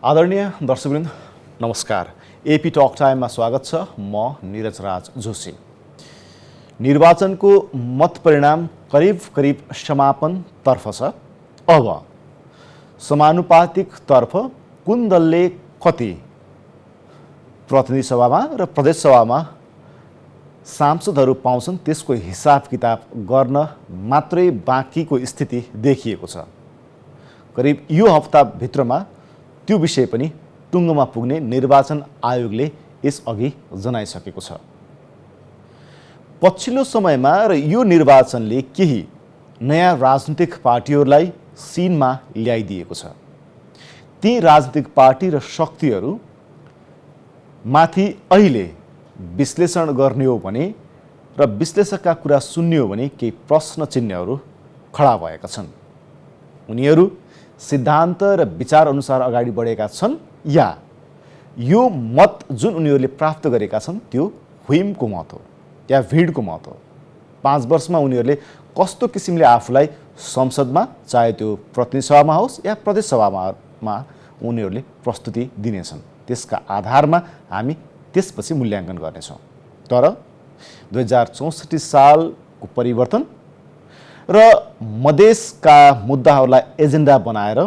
आदरणीय दर्शकवृन्द नमस्कार। AP talk टाइममा स्वागत छ। म निरज राज जोशी। निर्वाचनको मत परिणाम करिब समापनतर्फ छ। अब समानुपातिक तर्फ कुन दलले कति प्रतिनिधि सभामा र प्रदेश सभामा सांसदहरू पाउँछन् त्यसको हिसाब किताब गर्न मात्रै बाँकीको स्थिति देखिएको छ। करिब यो हप्ताभित्रमा त्यो विषय पनि टुङ्गोमा पुग्ने निर्वाचन आयोगले यसअघि जनाइसकेको छ। पछिल्लो समयमा र यो निर्वाचनले केही नयाँ राजनीतिक पार्टीहरूलाई सिनमा ल्याइदिएको छ। ती राजनीतिक पार्टी र शक्तिहरू माथि अहिले विश्लेषण गर्ने हो भने र विश्लेषकका कुरा सुन्ने हो भने केही प्रश्न चिन्हहरू खडा भएका छन्। उनीहरू सिद्धान्त र विचार अनुसार अगाडि बढेका छन् या यो मत जुन उनीहरूले प्राप्त गरेका छन् त्यो हुइमको मत हो या भिडको मत हो। 5 वर्षमा उनीहरूले कस्तो किसिमले आफूलाई संसदमा चाहे त्यो प्रतिनिधि सभामा होस् या प्रदेश सभामा उनीहरूले प्रस्तुति दिनेछन्। त्यसका आधारमा हामी त्यसपछि मूल्याङ्कन गर्नेछौँ। तर 2064 सालको परिवर्तन र मधेसका मुद्दाहरूलाई एजेन्डा बनाएर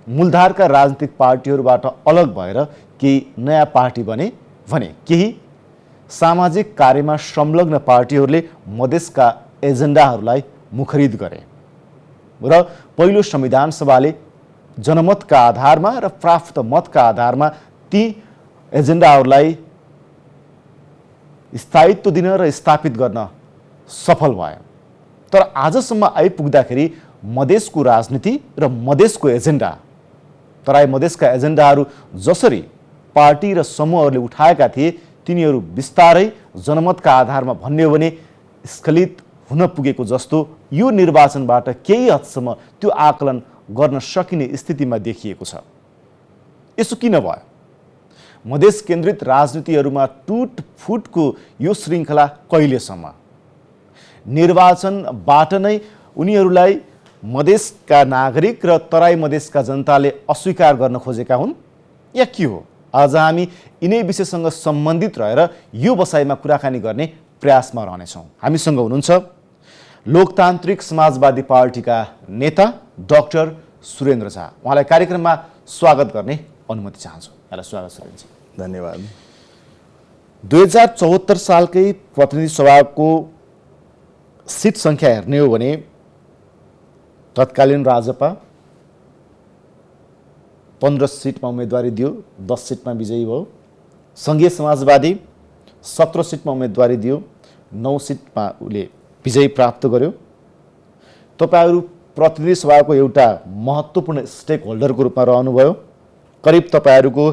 मूलधारका राजनीतिक पार्टीहरूबाट अलग भएर केही नयाँ पार्टी बने भने केही सामाजिक कार्यमा संलग्न पार्टीहरूले मधेसका एजेन्डाहरूलाई मुखरित गरे र पहिलो संविधान सभाले जनमतका आधारमा र प्राप्त मतका आधारमा ती एजेन्डाहरूलाई स्थायित्व दिन र स्थापित गर्न सफल भयो। तर आजसम्म आइपुग्दाखेरि मधेसको राजनीति र मधेसको एजेन्डा तराई मधेसका एजेन्डाहरू जसरी पार्टी र समूहहरूले उठाएका थिए तिनीहरू बिस्तारै जनमतका आधारमा भन्ने हो भने स्खलित हुन पुगेको जस्तो यो निर्वाचनबाट केही हदसम्म त्यो आकलन गर्न सकिने स्थितिमा देखिएको छ। यसो किन भयो? मधेस केन्द्रित राजनीतिहरूमा टुटफुटको यो श्रृङ्खला कहिलेसम्म? निर्वाचनबाट नै उनीहरूलाई मधेसका नागरिक र तराई मधेसका जनताले अस्वीकार गर्न खोजेका हुन् या के हो? आज हामी यिनै विषयसँग सम्बन्धित रहेर यो बसाइमा कुराकानी गर्ने प्रयासमा रहनेछौँ। हामीसँग हुनुहुन्छ लोकतान्त्रिक समाजवादी पार्टीका नेता डाक्टर सुरेन्द्र झा। उहाँलाई कार्यक्रममा स्वागत गर्ने अनुमति चाहन्छु। यहाँलाई स्वागत सुरेन्द्रजी। धन्यवाद। 2074 सालकै प्रतिनिधि सभाको सिट सङ्ख्या हेर्ने हो भने तत्कालीन राजपा 15 सिटमा उम्मेदवारी दियो, 10 सिटमा विजयी भयो। सङ्घीय समाजवादी 17 सिटमा उम्मेदवारी दियो, 9 सिटमा उसले विजयी प्राप्त गर्यो। तपाईहरू प्रतिनिधि सभाको एउटा महत्त्वपूर्ण स्टेक होल्डरको रूपमा रहनुभयो। करिब तपाईहरूको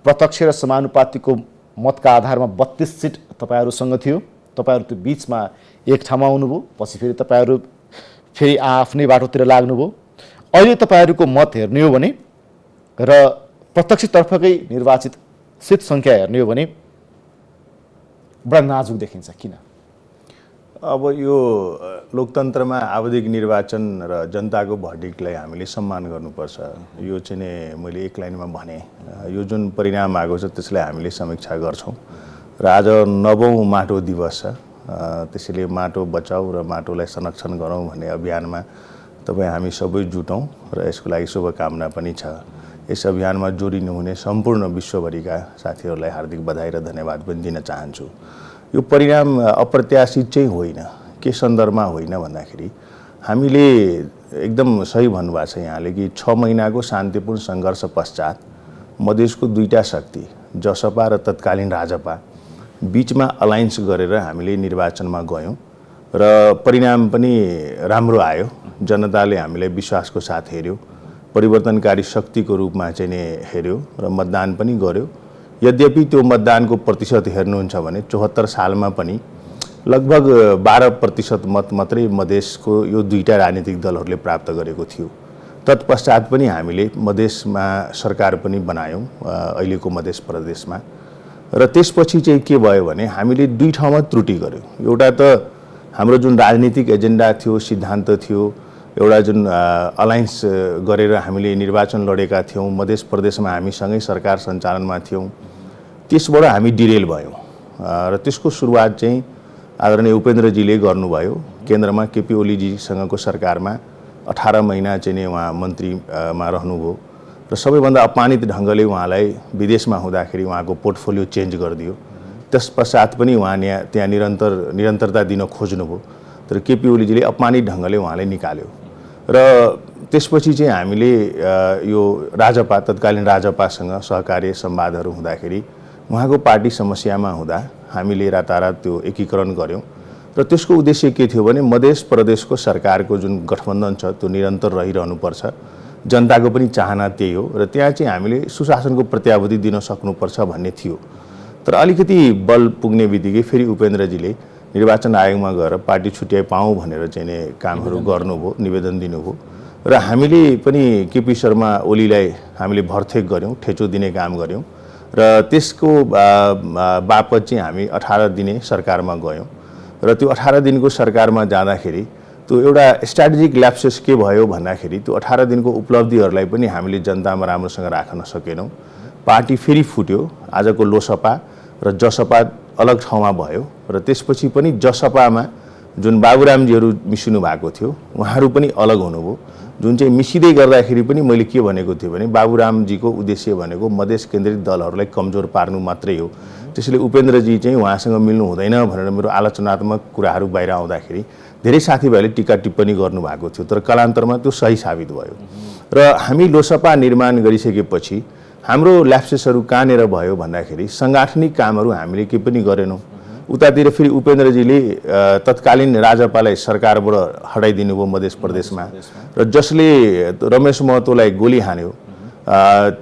प्रत्यक्ष र समानुपातिको मतका आधारमा 32 सिट तपाईहरूसँग थियो। तपाईहरू त्यो बिचमा एक ठाउँमा आउनुभयो, पछि फेरि तपाईहरू फेरि आफ्नै बाटोतिर लाग्नुभयो। अहिले तपाईहरूको मत हेर्ने हो भने र प्रत्यक्षतर्फकै निर्वाचित सिट सङ्ख्या हेर्ने हो भने बडा नाजुक देखिन्छ। किन? अब यो लोकतन्त्रमा आवधिक निर्वाचन र जनताको भर्डिक्टलाई हामीले सम्मान गर्नुपर्छ। यो चाहिँ नि मैले एक लाइनमा भने यो जुन परिणाम आएको छ त्यसलाई हामीले समीक्षा गर्छौँ र आज 9औं माटो दिवस छ। त्यसैले माटो बचाऊ र माटोलाई संरक्षण गरौँ भन्ने अभियानमा तपाईँ हामी सबै जुटौँ र यसको लागि शुभकामना पनि छ। यस अभियानमा जोडिनुहुने सम्पूर्ण विश्वभरिका साथीहरूलाई हार्दिक बधाई र धन्यवाद पनि दिन चाहन्छु। यो परिणाम अप्रत्याशित चाहिँ होइन। के सन्दर्भमा होइन भन्दाखेरि हामीले एकदम सही भन्नुभएको छ यहाँले कि 6 महिनाको शान्तिपूर्ण सङ्घर्ष पश्चात मधेसको दुईटा शक्ति जसपा र तत्कालीन राजपा बिचमा अलायन्स गरेर हामीले निर्वाचनमा गयौँ र परिणाम पनि राम्रो आयो। जनताले हामीलाई विश्वासको साथ हेऱ्यो, परिवर्तनकारी शक्तिको रूपमा चाहिँ नि हेऱ्यो र मतदान पनि गर्यो। यद्यपि त्यो मतदानको प्रतिशत हेर्नुहुन्छ भने 74 सालमा पनि लगभग 12% मत मात्रै मधेसको यो दुईटा राजनीतिक दलहरूले प्राप्त गरेको थियो। तत्पश्चात पनि हामीले मधेसमा सरकार पनि बनायौँ अहिलेको मधेस प्रदेशमा। र त्यसपछि चाहिँ के भयो भने हामीले दुई ठाउँमा त्रुटि गर्यौँ। एउटा त हाम्रो जुन राजनीतिक एजेन्डा थियो, सिद्धान्त थियो, एउटा जुन अलायन्स गरेर हामीले निर्वाचन लडेका थियौँ, मध्य प्रदेशमा हामीसँगै सरकार सञ्चालनमा थियौँ, त्यसबाट हामी डिरेल भयौँ र त्यसको सुरुवात चाहिँ आदरणीय उपेन्द्रजीले गर्नुभयो। केन्द्रमा केपी ओलीजीसँगको सरकारमा 18 महिना चाहिँ नै उहाँ मन्त्रीमा रहनुभयो र सबैभन्दा अपमानित ढङ्गले उहाँलाई विदेशमा हुँदाखेरि उहाँको पोर्टफोलियो चेन्ज गरिदियो। त्यस पश्चात पनि उहाँ त्यहाँ निरन्तरता दिन खोज्नुभयो, तर केपी ओलीजीले अपमानित ढङ्गले उहाँलाई निकाल्यो र त्यसपछि चाहिँ हामीले यो राजपा तत्कालीन राजपासँग सहकार्य सम्वादहरू हुँदाखेरि उहाँको पार्टी समस्यामा हुँदा हामीले रातारात त्यो एकीकरण गऱ्यौँ र त्यसको उद्देश्य के थियो भने मध्य प्रदेशको सरकारको जुन गठबन्धन छ त्यो निरन्तर रहिरहनुपर्छ, जनताको पनि चाहना त्यही हो र त्यहाँ चाहिँ हामीले सुशासनको प्रत्याभूति दिन सक्नुपर्छ भन्ने थियो। तर अलिकति बल पुग्ने बित्तिकै फेरि उपेन्द्रजीले निर्वाचन आयोगमा गएर पार्टी छुट्याइ पाऊँ भनेर चाहिँ नै कामहरू गर्नुभयो, निवेदन दिनुभयो र हामीले पनि केपी शर्मा ओलीलाई हामीले भरथेक गऱ्यौँ, ठेचो दिने काम गऱ्यौँ र त्यसको बापत चाहिँ हामी 18 दिने सरकारमा गयौँ र त्यो 18 दिनको सरकारमा जाँदाखेरि त्यो एउटा स्ट्राटेजिक ल्याप्सेस के भयो भन्दाखेरि त्यो 18 दिनको उपलब्धिहरूलाई पनि हामीले जनतामा राम्रोसँग राख्न सकेनौँ। पार्टी फेरि फुट्यो, आजको लोसपा र जसपा अलग ठाउँमा भयो र त्यसपछि पनि जसपामा जुन बाबुरामजीहरू मिसिनु भएको थियो उहाँहरू पनि अलग हुनुभयो। जुन चाहिँ मिसिँदै गर्दाखेरि पनि मैले के भनेको थिएँ भने बाबुरामजीको उद्देश्य भनेको मधेस केन्द्रित दलहरूलाई कमजोर पार्नु मात्रै हो, त्यसैले उपेन्द्रजी चाहिँ उहाँसँग मिल्नु हुँदैन भनेर मेरो आलोचनात्मक कुराहरू बाहिर आउँदाखेरि धेरै साथीभाइले टिका टिप्पणी गर्नुभएको थियो, तर कालान्तरमा त्यो सही साबित भयो र हामी लोसपा निर्माण गरिसकेपछि हाम्रो ल्याप्सेसहरू कहाँनिर भयो भन्दाखेरि साङ्गठनिक कामहरू हामीले केही पनि गरेनौँ। उतातिर फेरि उपेन्द्रजीले तत्कालीन राजपालाई सरकारबाट हटाइदिनु भयो मध्य प्रदेशमा र जसले रमेश महतोलाई गोली हान्यो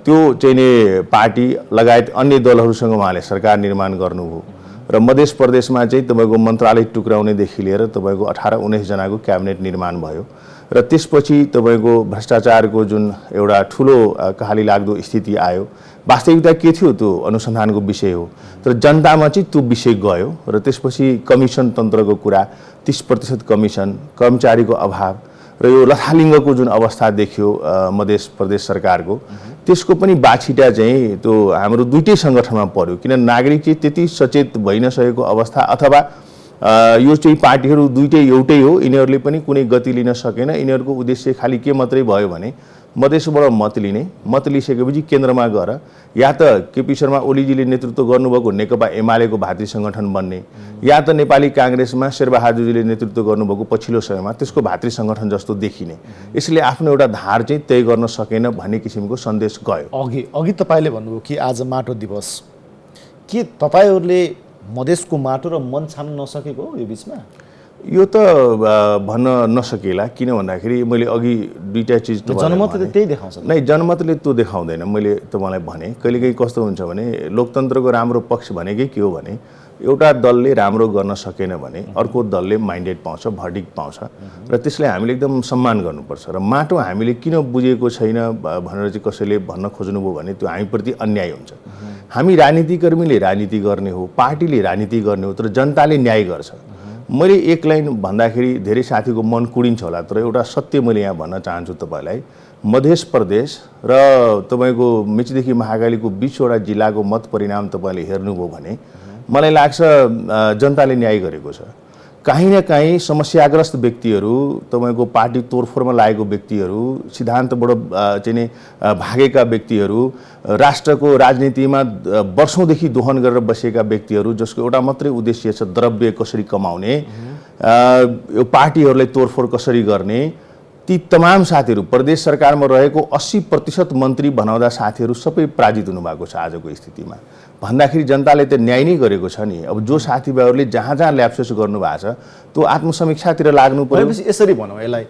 त्यो चाहिँ नि पार्टी लगायत अन्य दलहरूसँग उहाँले सरकार निर्माण गर्नुभयो र मध्य प्रदेशमा चाहिँ तपाईँको मन्त्रालय टुक्राउनेदेखि लिएर तपाईँको 18-19 जनाको क्याबिनेट निर्माण भयो र त्यसपछि तपाईँको भ्रष्टाचारको जुन एउटा ठुलो कहाली लाग्दो स्थिति आयो। वास्तविकता के थियो त्यो अनुसन्धानको विषय हो, तर जनतामा चाहिँ त्यो विषय गयो र त्यसपछि कमिसन तन्त्रको कुरा, 30% कमिसन, कर्मचारीको अभाव र यो लथालिङ्गको जुन अवस्था देखियो मध्य प्रदेश सरकारको, त्यसको पनि बाछिटा चाहिँ त्यो हाम्रो दुईटै सङ्गठनमा पर्यो। किन नागरिक चाहिँ त्यति सचेत भइ नसकेको अवस्था अथवा यो चाहिँ पार्टीहरू दुईटै एउटै हो, यिनीहरूले पनि कुनै गति लिन सकेन। यिनीहरूको उद्देश्य खालि के मात्रै भयो भने मधेसबाट मत लिने, मत लिइसकेपछि केन्द्रमा गएर या त केपी शर्मा ओलीजीले नेतृत्व गर्नुभएको नेकपा एमालेको भातृ सङ्गठन बन्ने, या त नेपाली काङ्ग्रेसमा शेरबहादुरजीले नेतृत्व गर्नुभएको पछिल्लो समयमा त्यसको भातृ सङ्गठन जस्तो देखिने, यसले आफ्नो एउटा धार चाहिँ तय गर्न सकेन भन्ने किसिमको सन्देश गयो। अघि तपाईँले भन्नुभयो कि आज माटो दिवस, के तपाईँहरूले मधेसको माटो र मन छान्न नसकेको हो यो बिचमा? यो त भन्न नसकेला, किन भन्दाखेरि मैले अघि दुईटा चिज जनमतले त्यही देखाउँछ। नै, जनमतले त्यो देखाउँदैन। मैले तपाईँलाई भने कहिलेकाहीँ कस्तो हुन्छ भने लोकतन्त्रको राम्रो पक्ष भनेकै के हो भने एउटा दलले राम्रो गर्न सकेन भने अर्को दलले माइन्डेड पाउँछ, भर्डिक्ट पाउँछ र त्यसलाई हामीले एकदम सम्मान गर्नुपर्छ। र माटो हामीले किन बुझेको छैन भनेर चाहिँ कसैले भन्न खोज्नुभयो भने त्यो हामीप्रति अन्याय हुन्छ। हामी राजनीतिकर्मीले राजनीति गर्ने हो, पार्टीले राजनीति गर्ने हो, तर जनताले न्याय गर्छ। मैले एक लाइन भन्दाखेरि धेरै साथीको मन कुडिन्छ होला, तर एउटा सत्य मैले यहाँ भन्न चाहन्छु तपाईँलाई। मध्य प्रदेश र तपाईँको मेचीदेखि महाकालीको 20वटा जिल्लाको मत परिणाम तपाईँले हेर्नुभयो भने मलाई लाग्छ जनताले न्याय गरेको छ। काहीँ न काहीँ समस्याग्रस्त व्यक्तिहरू, तपाईँको पार्टी तोडफोडमा लागेको व्यक्तिहरू, सिद्धान्तबाट चाहिँ नै भागेका व्यक्तिहरू, राष्ट्रको राजनीतिमा वर्षौँदेखि दोहन गरेर बसेका व्यक्तिहरू जसको एउटा मात्रै उद्देश्य छ द्रव्य कसरी कमाउने, यो पार्टीहरूलाई तोडफोड कसरी गर्ने, ती तमाम साथीहरू प्रदेश सरकारमा रहेको 80% मन्त्री बनाउँदा साथीहरू सबै पराजित हुनुभएको छ आजको स्थितिमा। भन्दाखेरि जनताले त न्याय नै गरेको छ नि। अब जो साथीभाइहरूले जहाँ जहाँ ल्याप्सेस गर्नुभएको छ त्यो आत्मसमीक्षातिर लाग्नु पर्यो। यसरी भनौँ यसलाई,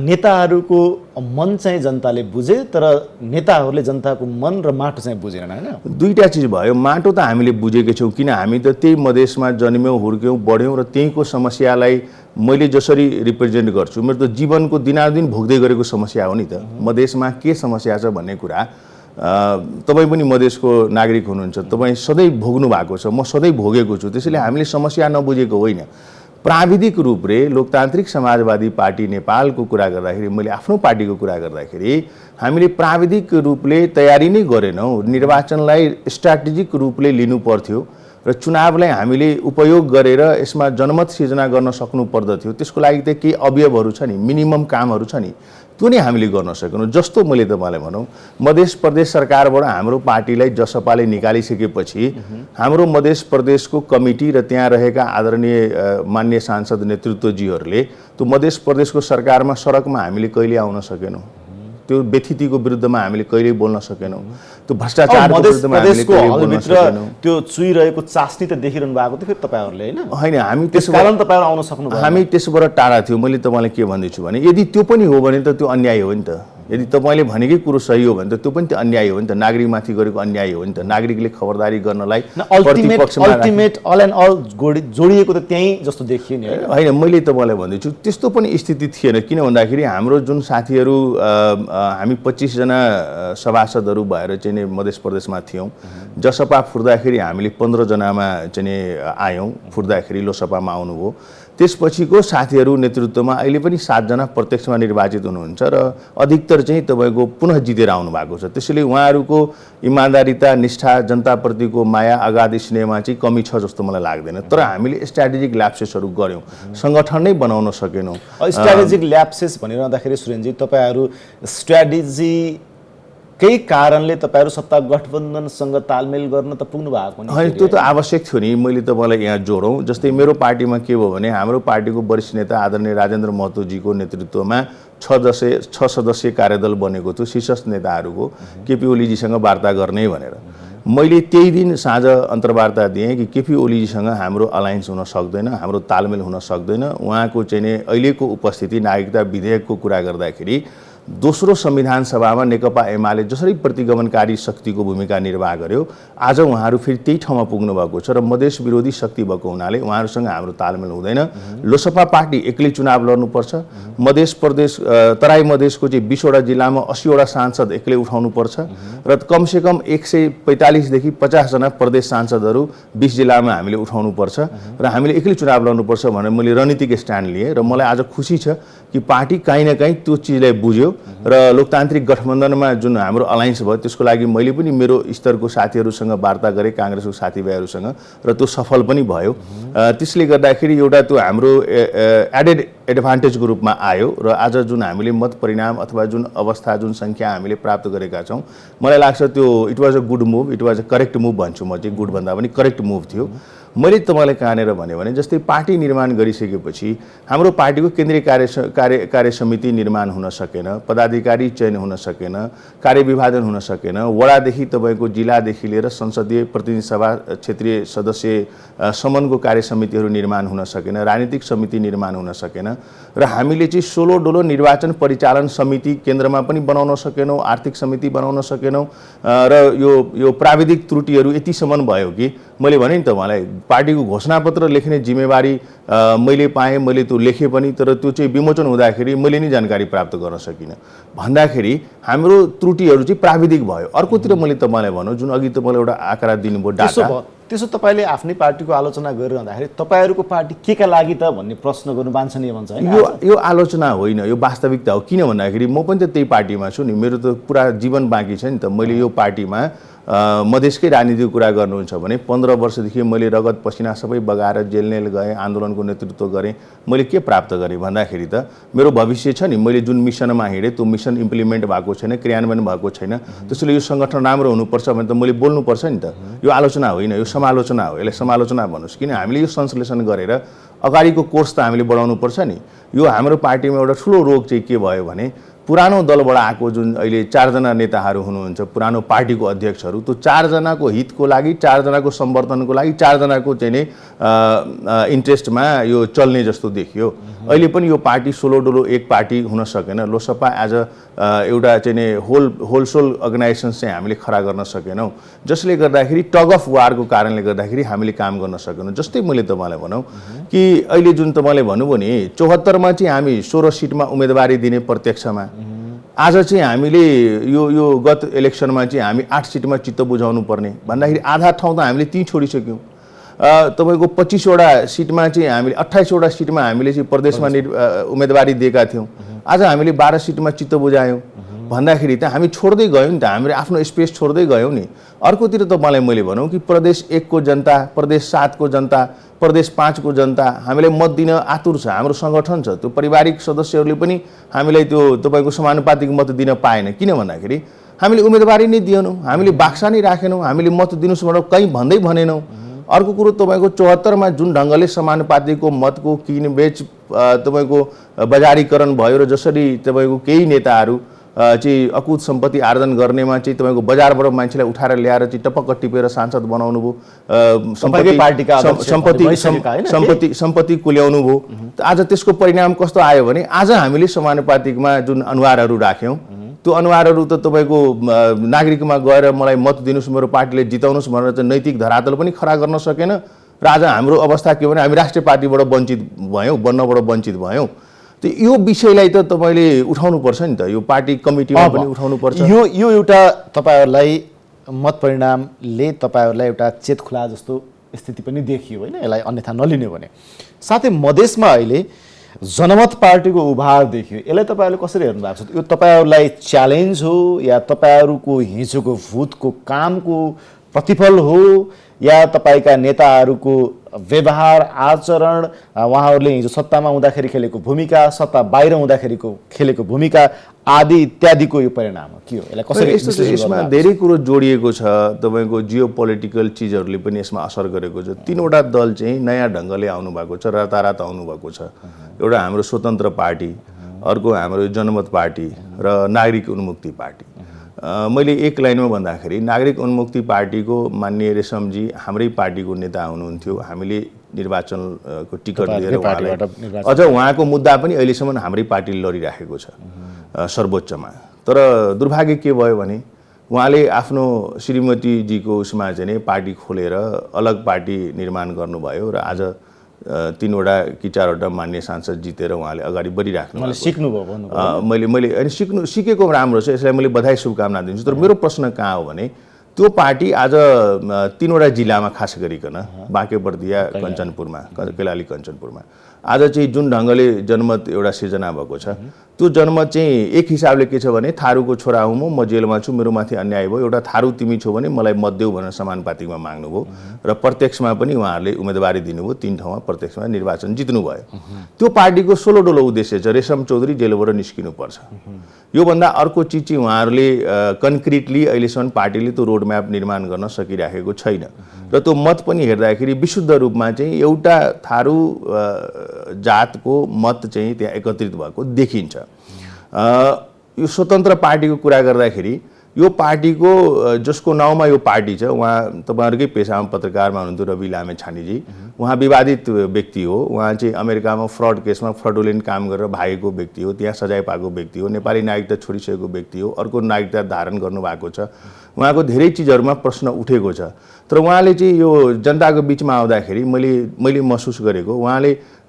नेताहरूको मन चाहिँ जनताले बुझे तर नेताहरूले जनताको मन र माटो चाहिँ बुझेन, होइन? दुईटा चिज भयो। माटो त हामीले बुझेकै छौँ, किन हामी त त्यही मधेसमा जन्म्यौँ, हुर्क्यौँ, बढ्यौँ र त्यहीँको समस्यालाई मैले जसरी रिप्रेजेन्ट गर्छु, मेरो त जीवनको दिनादिन भोग्दै गरेको समस्या हो नि त। मधेसमा के समस्या छ भन्ने कुरा तपाईँ पनि मधेसको नागरिक हुनुहुन्छ, तपाईँ सधैँ भोग्नु भएको छ, म सधैँ भोगेको छु। त्यसैले हामीले समस्या नबुझेको होइन। प्राविधिक रूपले लोकतान्त्रिक समाजवादी पार्टी नेपालको कुरा गर्दाखेरि मैले आफ्नो पार्टीको कुरा गर्दाखेरि हामीले प्राविधिक रूपले तयारी नै गरेनौँ। निर्वाचनलाई स्ट्राटेजिक रूपले लिनु पर्थ्यो र चुनावलाई हामीले उपयोग गरेर यसमा जनमत सिर्जना गर्न सक्नु पर्दथ्यो। त्यसको लागि त केही अवयवहरू छ नि, मिनिमम कामहरू छ नि, त्यो नै हामीले गर्न सकेनौँ। जस्तो मैले तपाईँलाई भनौँ, मध्य प्रदेश सरकारबाट हाम्रो पार्टीलाई जसपाले निकालिसकेपछि हाम्रो मध्य प्रदेशको कमिटी र त्यहाँ रहेका आदरणीय मान्य सांसद नेतृत्वजीहरूले त्यो मध्य प्रदेशको सरकारमा सडकमा हामीले कहिले आउन सकेनौँ, त्यो व्यथितिको विरुद्धमा हामीले कहिल्यै बोल्न सकेनौँ, त्यो भ्रष्टाचारको विरुद्धमा हामीले कहिल्यै बोल्न सकेनौँ। त्यो चुइरहेको चास्नी त देखिरहनु भएको थियो फेरि तपाईँहरूले, होइन हामी त्यसकारण तपाईँहरू आउन सक्नुभयो। हामी त्यसबाट टाढा थियौँ। मैले तपाईँलाई के भन्दैछु भने यदि त्यो पनि हो भने त त्यो अन्याय हो नि त। यदि तपाईँले भनेकै कुरो सही हो भने त त्यो पनि त अन्याय हो नि त, नागरिकमाथि गरेको अन्याय हो नि त। नागरिकले खबरदारी गर्नलाई अल्टिमेट अल एन्ड अल जोडिएको त त्यहीँ जस्तो देखियो नि। होइन, मैले तपाईँलाई भन्दैछु त्यस्तो पनि स्थिति थिएन। किन भन्दाखेरि हाम्रो जुन साथीहरू हामी 25 जना सभासदहरू भएर चाहिँ नि मध्य प्रदेशमा थियौँ। जसपा फुर्दाखेरि हामीले 15 जनामा चाहिँ नि आयौँ, फुर्दाखेरि लोकसभामा आउनुभयो। त्यसपछिको साथीहरू नेतृत्वमा अहिले पनि 7 जना प्रत्यक्षमा निर्वाचित हुनुहुन्छ र अधिकतर चाहिँ तपाईँको पुनः जितेर आउनु भएको छ। त्यसैले उहाँहरूको इमान्दारिता, निष्ठा, जनताप्रतिको माया, अगाध स्नेहमा चाहिँ कमी छ जस्तो मलाई लाग्दैन। तर हामीले स्ट्राटेजिक ल्याप्सेसहरू गऱ्यौँ, सङ्गठन नै बनाउन सकेनौँ। स्ट्राटेजिक ल्याप्सेस भनिरहँदाखेरि सुरेनजी, तपाईँहरू स्ट्राटेजी केही कारणले तपाईँहरू सत्ता गठबन्धनसँग तालमेल गर्न त पुग्नु भएको नि? होइन, त्यो त आवश्यक थियो नि। मैले तपाईँलाई यहाँ जोडौँ, जस्तै मेरो पार्टीमा के भयो भने हाम्रो पार्टीको वरिष्ठ नेता आदरणीय राजेन्द्र महतोजीको नेतृत्वमा 6 सदस्यीय कार्यदल बनेको थियो शीर्षस्थ नेताहरूको, केपी ओलीजीसँग वार्ता गर्ने भनेर। मैले त्यही दिन साँझ अन्तर्वार्ता दिएँ कि केपी ओलीजीसँग हाम्रो अलायन्स हुन सक्दैन, हाम्रो तालमेल हुन सक्दैन। उहाँको चाहिँ नि अहिलेको उपस्थिति नागरिकता विधेयकको कुरा गर्दाखेरि दोस्रो संविधान सभामा नेकपा एमाले जसरी प्रतिगमनकारी शक्तिको भूमिका निर्वाह गर्यो, आज उहाँहरू फेरि त्यही ठाउँमा पुग्नु भएको छ र मधेस विरोधी शक्ति भएको हुनाले उहाँहरूसँग हाम्रो तालमेल हुँदैन। लोकसभा पार्टी एक्लै चुनाव लड्नुपर्छ। मध्य प्रदेश तराई मधेसको चाहिँ 20वटा जिल्लामा 80वटा सांसद एक्लै उठाउनुपर्छ र कमसेकम 145 देखि 50 जना प्रदेश सांसदहरू 20 जिल्लामा हामीले उठाउनुपर्छ र हामीले एक्लै चुनाव लड्नुपर्छ भनेर मैले रणनीतिक स्ट्यान्ड लिएँ। र मलाई आज खुसी छ कि पार्टी काहीँ न काहीँ त्यो चिजलाई बुझ्यो र लोकतान्त्रिक गठबन्धनमा जुन हाम्रो अलायन्स भयो त्यसको लागि मैले पनि मेरो स्तरको साथीहरूसँग वार्ता गरेँ, काङ्ग्रेसको साथीभाइहरूसँग, र त्यो सफल पनि भयो। त्यसले गर्दाखेरि एउटा त्यो हाम्रो एडेड एडभान्टेजको रूपमा आयो र आज जुन हामीले मत परिणाम अथवा जुन अवस्था, जुन सङ्ख्या हामीले प्राप्त गरेका छौँ, मलाई लाग्छ त्यो it was a good move, it was a correct move भन्छु म चाहिँ। गुड भन्दा पनि करेक्ट मुभ थियो। मैले तपाईँलाई कहाँनिर भन्यो भने जस्तै पार्टी निर्माण गरिसकेपछि हाम्रो पार्टीको केन्द्रीय कार्य समिति निर्माण हुन सकेन, पदाधिकारी चयन हुन सकेन, कार्यविभाजन हुन सकेन, वडादेखि तपाईँको जिल्लादेखि लिएर संसदीय प्रतिनिधि सभा, क्षेत्रीय सदस्य सम्मको कार्य समितिहरू निर्माण हुन सकेन, राजनीतिक समिति निर्माण हुन सकेन र हामीले चाहिँ 16 डोलो निर्वाचन परिचालन समिति केन्द्रमा पनि बनाउन सकेनौँ, आर्थिक समिति बनाउन सकेनौँ र यो प्राविधिक त्रुटिहरू यतिसम्म भयो कि मैले भने नि त उहाँलाई पार्टीको घोषणापत्र लेख्ने जिम्मेवारी मैले पाएँ, मैले त्यो लेखेँ पनि, तर त्यो चाहिँ विमोचन हुँदाखेरि मैले नै जानकारी प्राप्त गर्न सकिनँ भन्दाखेरि हाम्रो त्रुटिहरू चाहिँ प्राविधिक भयो। अर्कोतिर मैले तपाईँलाई भनौँ, जुन अघि तपाईँले एउटा आँकडा दिनुभयो डाटा, त्यसो तपाईँले आफ्नै पार्टीको आलोचना गरिरहँदाखेरि तपाईँहरूको पार्टी केका लागि त भन्ने प्रश्न गर्नु वाञ्छनीय भन्छ होइन? यो आलोचना होइन, यो वास्तविकता हो। किन भन्दाखेरि म पनि त त्यही पार्टीमा छु नि, मेरो त पुरा जीवन बाँकी छ नि त। मैले यो पार्टीमा मधेसकै राजनीतिको कुरा गर्नुहुन्छ भने 15 वर्षदेखि मैले रगत पसिना सबै बगाएर जेलनेल गएँ, आन्दोलनको नेतृत्व गरेँ। मैले के प्राप्त गरेँ भन्दाखेरि त मेरो भविष्य छ नि, मैले जुन मिसनमा हिँडेँ त्यो मिसन इम्प्लिमेन्ट भएको छैन, क्रियान्वयन भएको छैन। त्यसैले यो सङ्गठन राम्रो हुनुपर्छ भने त मैले बोल्नुपर्छ नि त। यो आलोचना होइन, यो समालोचना हो। यसलाई समालोचना भन्नुहोस्, किन हामीले यो संश्लेषण गरेर अगाडिको कोर्स त हामीले बढाउनुपर्छ नि। यो हाम्रो पार्टीमा एउटा ठुलो रोग चाहिँ के भयो भने पुरानो दलबाट आएको जुन अहिले 4 जना नेताहरू हुनुहुन्छ, पुरानो पार्टीको अध्यक्षहरू, त्यो 4 जनाको हितको लागि, 4 जनाको समर्थनको लागि, 4 जनाको चाहिँ नै इन्ट्रेस्टमा यो चल्ने जस्तो देखियो। अहिले पनि यो पार्टी 16 डोलो एक पार्टी हुन सकेन। लोकसभा एज एउटा चाहिँ नै होलसोल अर्गनाइजेसन चाहिँ हामीले खडा गर्न सकेनौँ, जसले गर्दाखेरि टग अफ वारको कारणले गर्दाखेरि हामीले काम गर्न सकेनौँ। जस्तै मैले तपाईँलाई भनौँ कि अहिले जुन तपाईँले भन्नुभयो नि 74मा चाहिँ हामी 16 सिटमा उम्मेदवारी दिने प्रत्यक्षमा, आज चाहिँ हामीले यो गत इलेक्सनमा चाहिँ हामी 8 सिटमा चित्त बुझाउनु पर्ने भन्दाखेरि आधा ठाउँ त हामीले त्यहीँ छोडिसक्यौँ। तपाईँको 25वटा सिटमा चाहिँ हामीले 28वटा सिटमा हामीले चाहिँ प्रदेशमा उम्मेदवारी दिएका थियौँ। आज हामीले 12 सिटमा चित्त बुझायौँ भन्दाखेरि त हामी छोड्दै गयौँ नि त, हामीले आफ्नो स्पेस छोड्दै गयौँ नि। अर्कोतिर त मैले भनौँ कि प्रदेश 1 को जनता, प्रदेश 7 को जनता, प्रदेश 5 को जनता हामीलाई मत दिन आतुर छ। हाम्रो सङ्गठन छ, त्यो पारिवारिक सदस्यहरूले पनि हामीलाई त्यो तपाईँको समानुपातिक मत दिन पाएन। किन भन्दाखेरि हामीले उम्मेदवारी नै दिएनौँ, हामीले बाक्सा नै राखेनौँ, हामीले मत दिनुहोस् भनेर कहीँ भनेनौँ। अर्को कुरो तपाईँको 74मा जुन ढङ्गले समानुपातिको मतको किनबेच तपाईँको बजारीकरण भयो र जसरी तपाईँको केही नेताहरू चाहिँ अकुत सम्पत्ति आर्जन गर्नेमा चाहिँ तपाईँको बजारबाट मान्छेलाई उठाएर ल्याएर चाहिँ टपक्क टिपेर सांसद बनाउनु भयो, सम्पत्ति कुल्याउनु भयो। आज त्यसको परिणाम कस्तो आयो भने आज हामीले समानुपातिकमा जुन अनुहारहरू राख्यौँ त्यो अनुहारहरू त तपाईँको नागरिकमा गएर मलाई मत दिनुहोस्, मेरो पार्टीले जिताउनुहोस् भनेर चाहिँ नैतिक धरातल पनि खडा गर्न सकेन। र आज हाम्रो अवस्था के भने हामी राष्ट्रिय पार्टीबाट वञ्चित भयौँ, बन्नबाट वञ्चित भयौँ। त यो विषयलाई त तपाईँले उठाउनुपर्छ नि त, यो पार्टी कमिटीमा पनि उठाउनुपर्छ। यो एउटा तपाईँहरूलाई मत परिणामले तपाईँहरूलाई एउटा चेत खुला जस्तो स्थिति पनि देखियो होइन, यसलाई अन्यथा नलिने भने। साथै मधेसमा अहिले जनमत पार्टीको उभार देखियो, यसलाई तपाईँहरूले कसरी हेर्नु भएको छ? यो तपाईँहरूलाई च्यालेन्ज हो या तपाईँहरूको हिजोको भूतको कामको प्रतिफल हो या तपाईँका नेताहरूको व्यवहार आचरण, उहाँहरूले हिजो सत्तामा हुँदाखेरि खेलेको भूमिका, सत्ता बाहिर हुँदाखेरिको खेलेको भूमिका आदि इत्यादिको यो परिणाम हो के हो? यसलाई कसरी? यसमा धेरै कुरो जोडिएको छ, तपाईँको जियो पोलिटिकल चिजहरूले पनि यसमा असर गरेको छ। 3वटा दल चाहिँ नयाँ ढङ्गले आउनुभएको छ, रातारात आउनुभएको छ। एउटा हाम्रो स्वतन्त्र पार्टी, अर्को हाम्रो जनमत पार्टी र नागरिक उन्मुक्ति पार्टी। मैले एक लाइनमा भन्दाखेरि नागरिक उन्मुक्ति पार्टीको माननीय रेशमजी हाम्रै पार्टीको नेता हुनुहुन्थ्यो, हामीले निर्वाचनको टिकट लिएर उहाँलाई, अझ उहाँको मुद्दा पनि अहिलेसम्म हाम्रै पार्टीले लडिराखेको छ सर्वोच्चमा। तर दुर्भाग्य के भयो भने उहाँले आफ्नो श्रीमतीजीको उसमा चाहिँ पार्टी खोलेर अलग पार्टी निर्माण गर्नुभयो र आज 3वटा कि 4वटा मान्य सांसद जितेर उहाँले अगाडि बढिराख्नु सिक्नुभयो। मैले अनि सिकेको राम्रो छ, यसलाई मैले बधाई शुभकामना दिन्छु। तर मेरो प्रश्न कहाँ हो भने त्यो पार्टी आज 3वटा जिल्लामा खास गरिकन बाँकेबर्दिया, कञ्चनपुरमा, कैलाली कञ्चनपुरमा आज चाहिँ जुन ढङ्गले जनमत एउटा सिर्जना भएको छ, त्यो जनमत चाहिँ एक हिसाबले के छ भने थारूको छोरा हुँ म जेलमा छु, मेरो माथि अन्याय भयो, एउटा थारू तिमी छौ भने मलाई मत देऊ भनेर समानुपातिकमा माग्नुभयो र प्रत्यक्षमा पनि उहाँहरूले उम्मेदवारी दिनुभयो, 3 ठाउँमा प्रत्यक्षमा निर्वाचन जित्नुभयो। त्यो पार्टीको सोलोडोलो उद्देश्य छ रेशम चौधरी जेलबाट निस्किनुपर्छ। योभन्दा अर्को चिज चाहिँ उहाँहरूले कन्क्रिटली अहिलेसम्म पार्टीले त्यो रोडम्याप निर्माण गर्न सकिराखेको छैन र त्यो मत पनि हेर्दाखेरि विशुद्ध रूपमा चाहिँ एउटा थारू जातको मत चाहिँ त्यहाँ एकत्रित भएको देखिन्छ। यो स्वतन्त्र पार्टीको कुरा गर्दाखेरि यो पार्टीको जसको नाउँमा यो पार्टी छ, उहाँ तपाईँहरूकै पेसामा पत्रकारमा हुनुहुन्थ्यो रवि लामे छानेजी, उहाँ विवादित व्यक्ति हो। उहाँ चाहिँ अमेरिकामा फ्रड केसमा फ्रडुलेन्ट काम गरेर भागेको व्यक्ति हो, त्यहाँ सजाय पाएको व्यक्ति हो, नेपाली नागरिकता छोडिसकेको व्यक्ति हो, अर्को नागरिकता धारण गर्नुभएको छ। उहाँको धेरै चिजहरूमा प्रश्न उठेको छ। तर उहाँले चाहिँ यो जनताको बिचमा आउँदाखेरि मैले महसुस गरेको